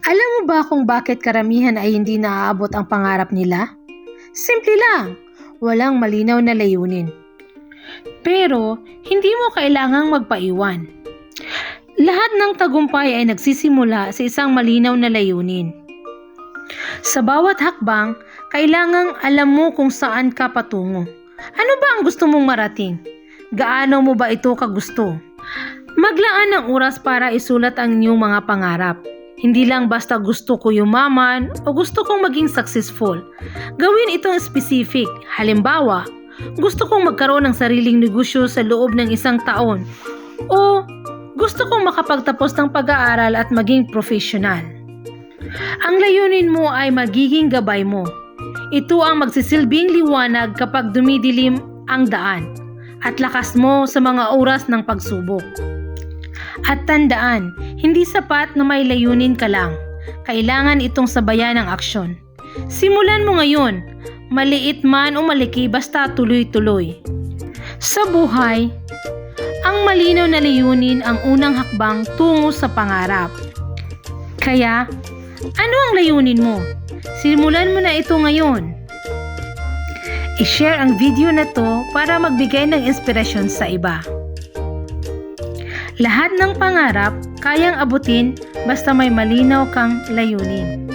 Alam mo ba kung bakit karamihan ay hindi naaabot ang pangarap nila? Simple lang, walang malinaw na layunin. Pero, hindi mo kailangang magpaiwan. Lahat ng tagumpay ay nagsisimula sa isang malinaw na layunin. Sa bawat hakbang, kailangang alam mo kung saan ka patungo. Ano ba ang gusto mong marating? Gaano mo ba ito kagusto? Maglaan ng oras para isulat ang inyong mga pangarap. Hindi lang basta gusto ko yumaman o gusto kong maging successful. Gawin itong specific. Halimbawa, gusto kong magkaroon ng sariling negosyo sa loob ng 1 taon. O gusto kong makapagtapos ng pag-aaral at maging professional. Ang layunin mo ay magiging gabay mo. Ito ang magsisilbing liwanag kapag dumidilim ang daan at lakas mo sa mga oras ng pagsubok. At tandaan, hindi sapat na may layunin ka lang. Kailangan itong sabayan ng aksyon. Simulan mo ngayon, maliit man o malaki basta tuloy-tuloy. Sa buhay, ang malinaw na layunin ang unang hakbang tungo sa pangarap. Kaya, ano ang layunin mo? Simulan mo na ito ngayon. I-share ang video na to para magbigay ng inspirasyon sa iba. Lahat ng pangarap kayang abutin basta may malinaw kang layunin.